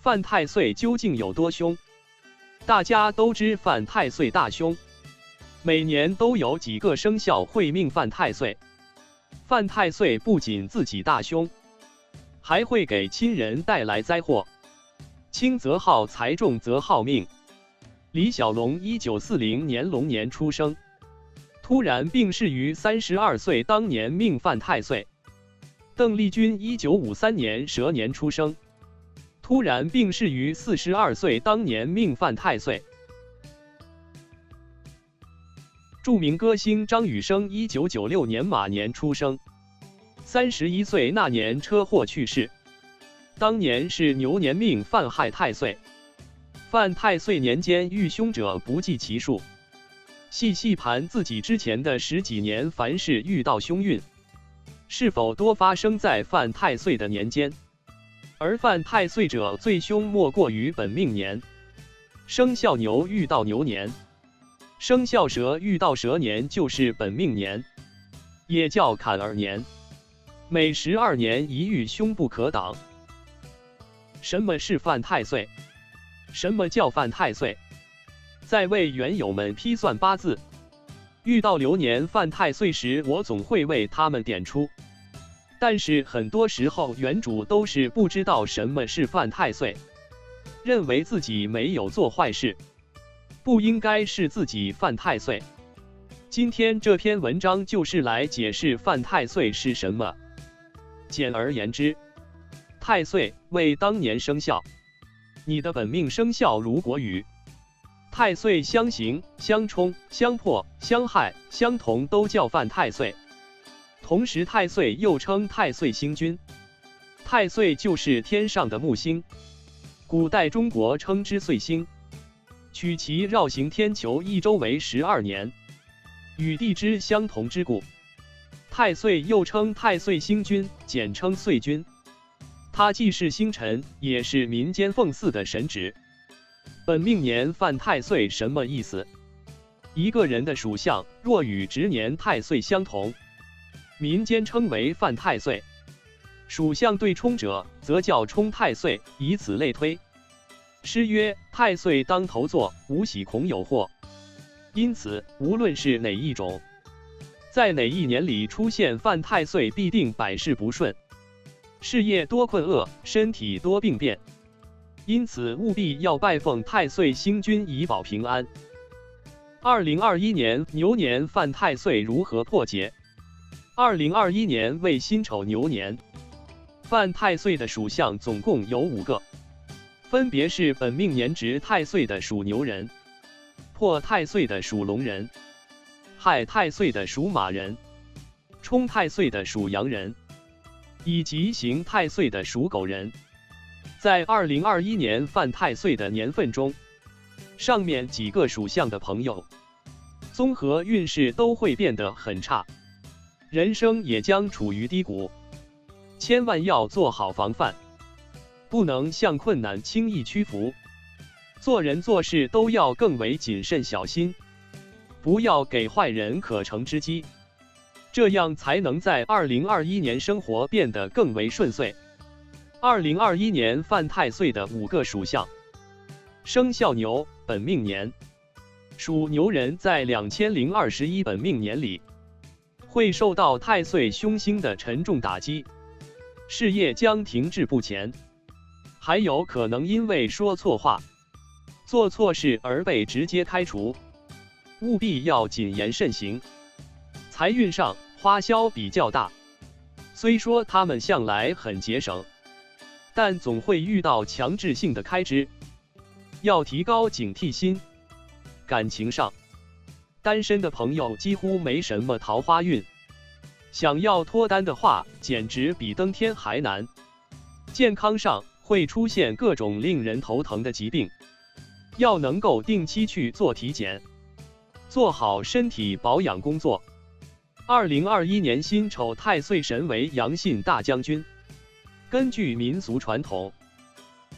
犯太岁究竟有多凶？大家都知犯太岁大凶，每年都有几个生肖会命犯太岁。犯太岁不仅自己大凶，还会给亲人带来灾祸。轻则耗财，重则耗命。李小龙1940年龙年出生，突然病逝于32岁，当年命犯太岁。邓丽君1953年蛇年出生，突然病逝于42岁，当年命犯太岁。著名歌星张雨生1996年马年出生，31岁那年车祸去世，当年是牛年，命犯害太岁。犯太岁年间遇凶者不计其数，细盘自己之前的10几年，凡是遇到凶运，是否多发生在犯太岁的年间？而犯太岁者最凶莫过于本命年。生肖牛遇到牛年，生肖蛇遇到蛇年就是本命年，也叫坎儿年。每12年一遇，凶不可挡。什么是犯太岁？什么叫犯太岁？在为园友们批算八字，遇到流年犯太岁时，我总会为他们点出。但是很多时候，园主都是不知道什么是犯太岁，认为自己没有做坏事，不应该是自己犯太岁。今天这篇文章就是来解释犯太岁是什么。简而言之，太岁为当年生肖，你的本命生肖如果与太岁相刑、相冲、相破、相害、相同，都叫犯太岁。同时，太岁又称太岁星君，太岁就是天上的木星，古代中国称之岁星，取其绕行天球一周为12年，与地支相同之故。太岁又称太岁星君，简称岁君。它既是星辰，也是民间奉祀的神祇。本命年犯太岁什么意思？一个人的属相若与值年太岁相同，民间称为犯太岁；属相对冲者，则叫冲太岁，以此类推。诗曰：“太岁当头坐，无喜恐有祸。”因此，无论是哪一种，在哪一年里出现犯太岁，必定百事不顺，事业多困厄，身体多病变。因此，务必要拜奉太岁星君，以保平安。2021年牛年犯太岁如何破解？2021年为辛丑牛年，犯太岁的属相总共有5个，分别是本命年值太岁的属牛人，破太岁的属龙人，害太岁的属马人，冲太岁的属羊人，以及刑太岁的属狗人。在2021年犯太岁的年份中，上面几个属相的朋友，综合运势都会变得很差，人生也将处于低谷。千万要做好防范，不能向困难轻易屈服，做人做事都要更为谨慎小心，不要给坏人可乘之机，这样才能在2021年生活变得更为顺遂。2021年犯太岁的5个属相：生肖牛，本命年，属牛人在2021本命年里，会受到太岁凶星的沉重打击，事业将停滞不前，还有可能因为说错话、做错事而被直接开除，务必要谨言慎行。财运上花销比较大，虽说他们向来很节省，但总会遇到强制性的开支，要提高警惕心。感情上，单身的朋友几乎没什么桃花运，想要脱单的话，简直比登天还难。健康上会出现各种令人头疼的疾病，要能够定期去做体检，做好身体保养工作。2021年辛丑太岁神为阳信大将军。根据民俗传统，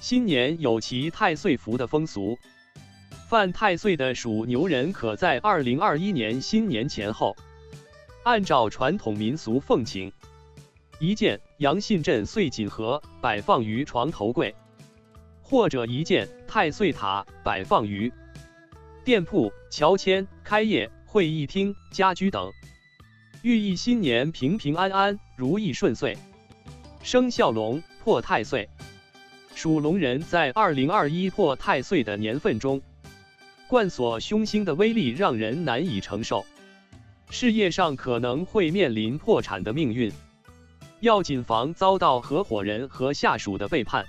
新年有骑太岁符的风俗，犯太岁的属牛人可在2021年新年前后，按照传统民俗奉请一件阳信镇岁锦盒摆放于床头柜，或者一件太岁塔摆放于店铺、乔迁、开业、会议厅、家居等，寓意新年平平安安、如意顺遂。生肖龙，破太岁。属龙人在2021破太岁的年份中，贯锁凶星的威力让人难以承受，事业上可能会面临破产的命运，要谨防遭到合伙人和下属的背叛。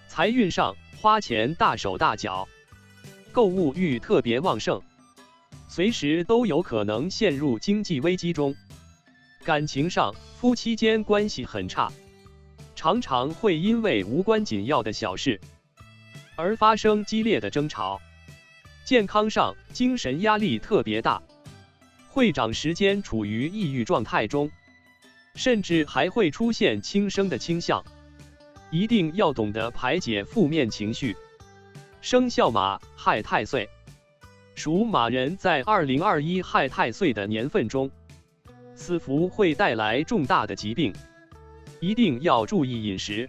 财运上，花钱大手大脚，购物欲特别旺盛，随时都有可能陷入经济危机中。感情上，夫妻间关系很差，常常会因为无关紧要的小事而发生激烈的争吵。健康上，精神压力特别大，会长时间处于抑郁状态中，甚至还会出现轻生的倾向，一定要懂得排解负面情绪。生肖马，亥太岁。属马人在2021亥太岁的年份中，此符会带来重大的疾病，一定要注意饮食、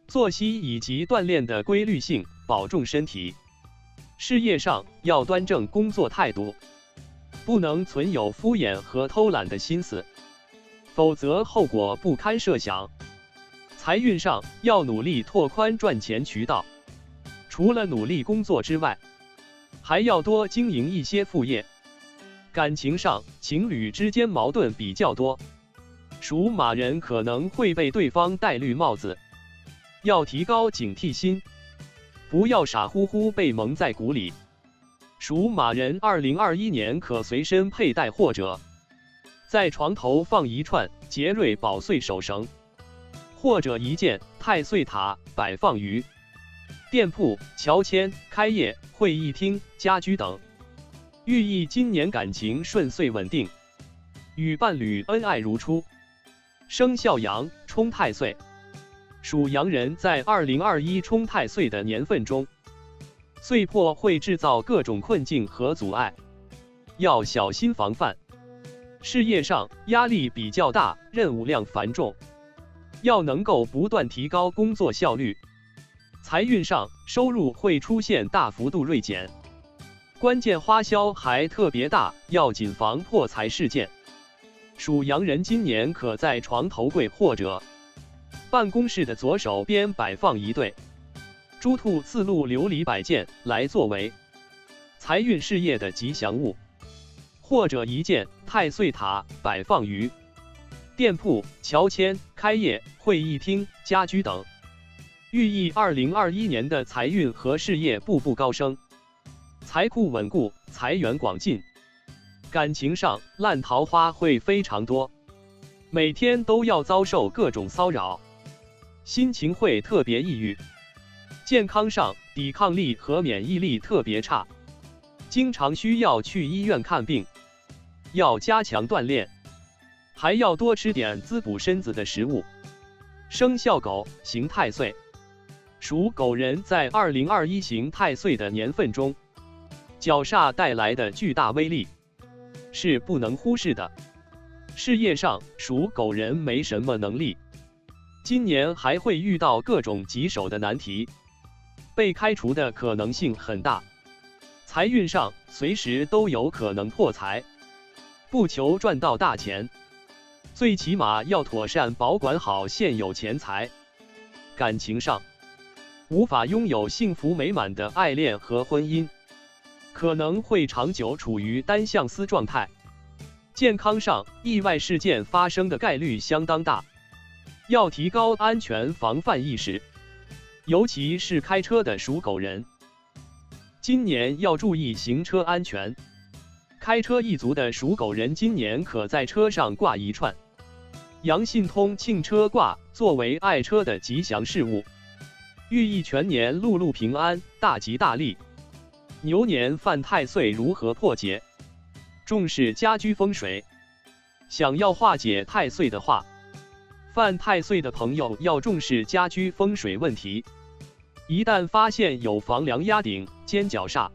作息以及锻炼的规律性，保重身体。事业上，要端正工作态度，不能存有敷衍和偷懒的心思，否则后果不堪设想。财运上，要努力拓宽赚钱渠道，除了努力工作之外，还要多经营一些副业。感情上，情侣之间矛盾比较多，属马人可能会被对方戴绿帽子，要提高警惕心，不要傻乎乎被蒙在鼓里。属马人2021年可随身佩戴或者在床头放一串节瑞宝穗手绳，或者一件太岁塔摆放于店铺、乔迁、开业、会议厅、家居等，寓意今年感情顺遂稳定，与伴侣恩爱如初。生肖羊，冲太岁。属羊人在2021冲太岁的年份中，岁破会制造各种困境和阻碍，要小心防范。事业上压力比较大，任务量繁重，要能够不断提高工作效率。财运上，收入会出现大幅度锐减，关键花销还特别大，要谨防破财事件。属羊人今年可在床头柜或者办公室的左手边摆放一对猪兔刺鹿琉璃摆件，来作为财运事业的吉祥物，或者一件太岁塔摆放于店铺、乔迁、开业、会议厅、家居等，寓意2021年的财运和事业步步高升，财库稳固，财源广进。感情上，烂桃花会非常多，每天都要遭受各种骚扰，心情会特别抑郁。健康上，抵抗力和免疫力特别差，经常需要去医院看病，要加强锻炼，还要多吃点滋补身子的食物。生肖狗，刑太岁。属狗人在2021刑太岁的年份中，角煞带来的巨大威力是不能忽视的。事业上，属狗人没什么能力，今年还会遇到各种棘手的难题，被开除的可能性很大。财运上，随时都有可能破财，不求赚到大钱，最起码要妥善保管好现有钱财。感情上，无法拥有幸福美满的爱恋和婚姻，可能会长久处于单相思状态。健康上，意外事件发生的概率相当大，要提高安全防范意识，尤其是开车的属狗人，今年要注意行车安全。开车一族的属狗人今年可在车上挂一串阳信通庆车挂，作为爱车的吉祥事物，寓意全年路路平安，大吉大利。牛年犯太岁如何破解？重视家居风水。想要化解太岁的话，犯太岁的朋友要重视家居风水问题。一旦发现有房梁压顶、尖角煞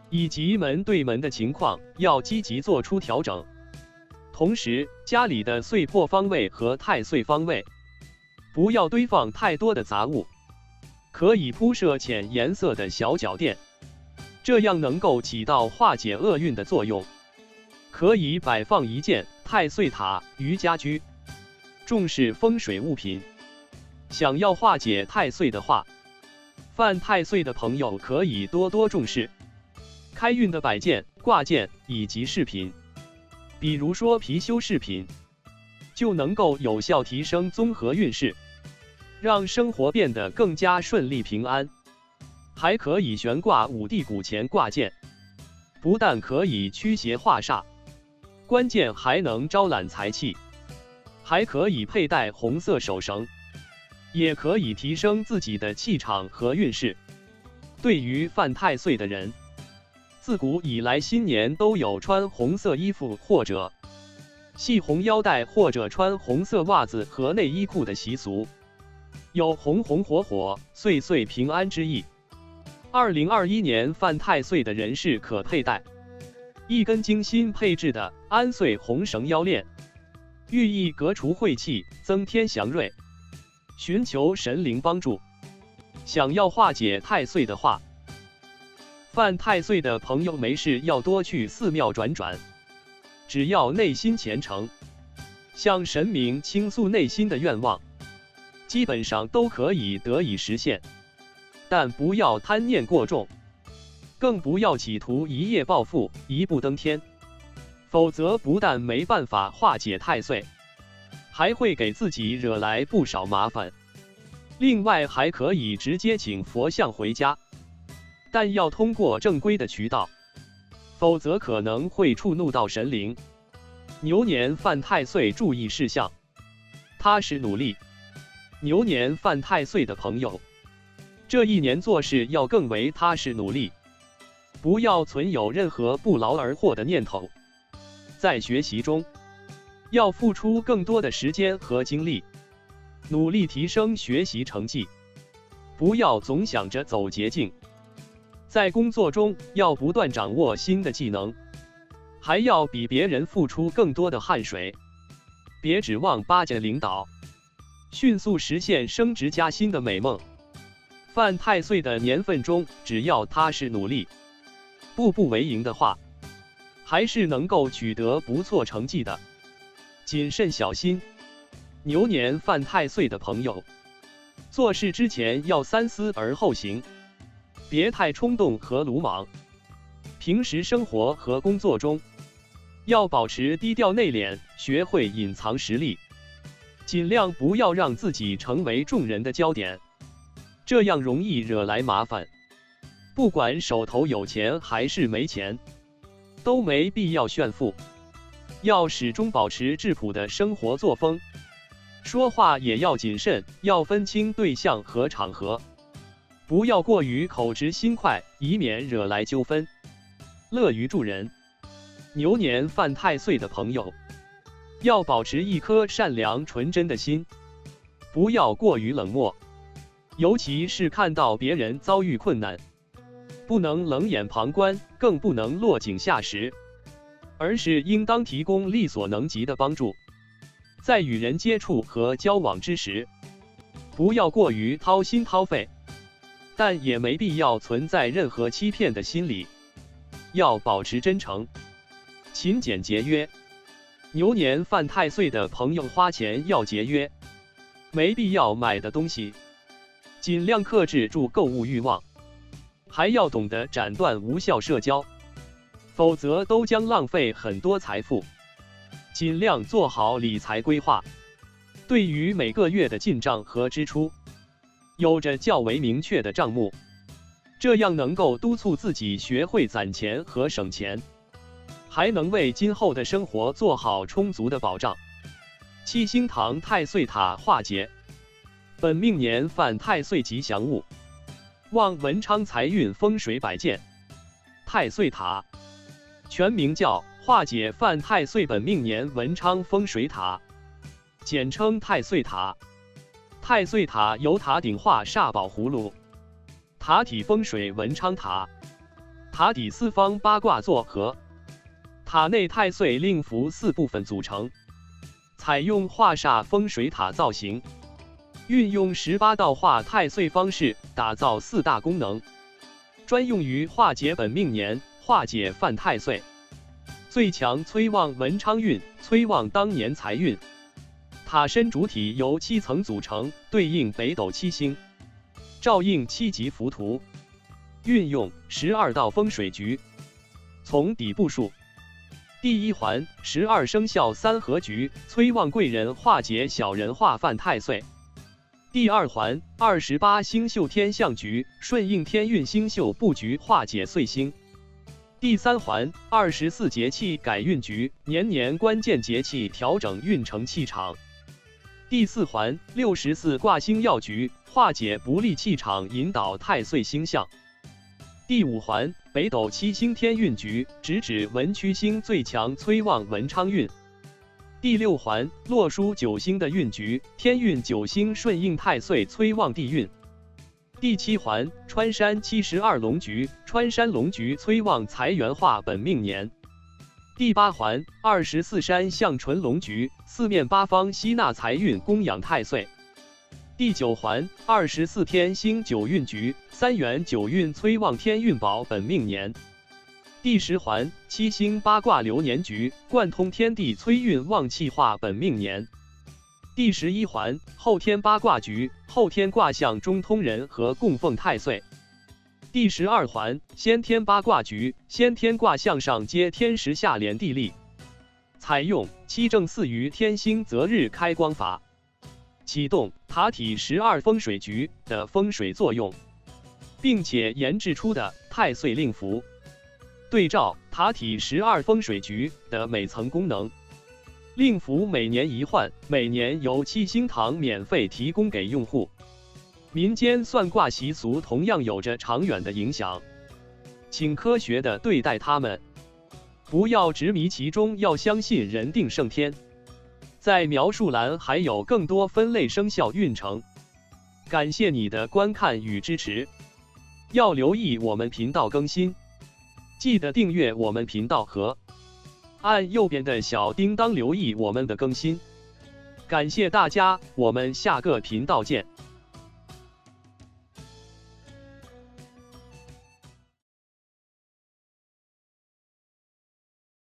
以及门对门的情况，要积极做出调整。同时，家里的岁破方位和太岁方位不要堆放太多的杂物，可以铺设浅颜色的小脚垫，这样能够起到化解厄运的作用。可以摆放一件太岁塔于家居。重视风水物品，想要化解太岁的话，犯太岁的朋友可以多多重视开运的摆件、挂件以及饰品，比如说貔貅饰品，就能够有效提升综合运势，让生活变得更加顺利平安。还可以悬挂五帝古钱挂件，不但可以驱邪化煞，关键还能招揽财气。还可以佩戴红色手绳，也可以提升自己的气场和运势。对于犯太岁的人，自古以来新年都有穿红色衣服或者系红腰带或者穿红色袜子和内衣裤的习俗，有红红火火、岁岁平安之意。2021年犯太岁的人士可佩戴一根精心配制的安岁红绳腰链，寓意革除晦气，增添祥瑞，寻求神灵帮助。想要化解太岁的话，犯太岁的朋友没事要多去寺庙转转，只要内心虔诚，向神明倾诉内心的愿望，基本上都可以得以实现。但不要贪念过重，更不要企图一夜暴富、一步登天，否则不但没办法化解太岁，还会给自己惹来不少麻烦。另外还可以直接请佛像回家，但要通过正规的渠道，否则可能会触怒到神灵。牛年犯太岁注意事项：踏实努力。牛年犯太岁的朋友，这一年做事要更为踏实努力，不要存有任何不劳而获的念头。在学习中，要付出更多的时间和精力，努力提升学习成绩，不要总想着走捷径。在工作中，要不断掌握新的技能，还要比别人付出更多的汗水。别指望巴结领导，迅速实现升职加薪的美梦。犯太岁的年份中，只要踏实努力，步步为营的话，还是能够取得不错成绩的。谨慎小心。牛年犯太岁的朋友，做事之前要三思而后行，别太冲动和鲁莽。平时生活和工作中，要保持低调内敛，学会隐藏实力，尽量不要让自己成为众人的焦点，这样容易惹来麻烦。不管手头有钱还是没钱，都没必要炫富，要始终保持质朴的生活作风。说话也要谨慎，要分清对象和场合，不要过于口直心快，以免惹来纠纷。乐于助人。牛年犯太岁的朋友，要保持一颗善良纯真的心，不要过于冷漠，尤其是看到别人遭遇困难，不能冷眼旁观，更不能落井下石，而是应当提供力所能及的帮助。在与人接触和交往之时，不要过于掏心掏肺，但也没必要存在任何欺骗的心理，要保持真诚、勤俭节约。牛年犯太岁的朋友花钱要节约，没必要买的东西，尽量克制住购物欲望，还要懂得斩断无效社交，否则都将浪费很多财富。尽量做好理财规划，对于每个月的进账和支出，有着较为明确的账目，这样能够督促自己学会攒钱和省钱，还能为今后的生活做好充足的保障。七星堂太岁塔化解。本命年犯太岁吉祥物：旺文昌财运风水摆件。太岁塔全名叫化解犯太岁本命年文昌风水塔，简称太岁塔。太岁塔由塔顶画煞宝葫芦，塔体风水文昌塔，塔底四方八卦座合，塔内太岁令符4部分组成，采用化煞风水塔造型，运用18道化太岁方式，打造4大功能，专用于化解本命年，化解犯太岁。最强催旺文昌运，催旺当年财运。塔身主体由7层组成，对应北斗7星，照应7级符图。运用12道风水局，从底部数。第1环，12生肖3合局，催旺贵人，化解小人，化犯太岁。第2环，28星宿天象局，顺应天运星宿布局，化解岁星。第3环，24节气改运局，年年关键节气调整运程气场。第4环，64卦星曜局，化解不利气场，引导太岁星象。第5环，北斗7星天运局，直指文曲星最强，催旺文昌运。第6环，洛书9星的运局，天运9星顺应太岁，催旺地运。第7环，穿山72龙局，穿山龙局催旺财源，化本命年。第8环，24山象纯龙局，四面八方吸纳财运，供养太岁。第9环，24天星9运局，三元9运催旺天运，保本命年。第10环，7星8卦流年局，贯通天地，催运旺气，化本命年。第11环，后天八卦局，后天卦象中通人和供奉太岁。第12环，先天八卦局，先天卦象上接天时，下连地利。采用7正4余天星择日开光法，启动塔体12风水局的风水作用，并且研制出的太岁令符。对照塔体12风水局的每层功能，令符每年一换，每年由7星堂免费提供给用户。民间算卦习俗同样有着长远的影响，请科学的对待它们，不要执迷其中，要相信人定胜天。在描述栏还有更多分类生肖运程。感谢你的观看与支持，要留意我们频道更新。记得订阅我们频道和按右边的小叮当留意我们的更新。感谢大家，我们下个频道见。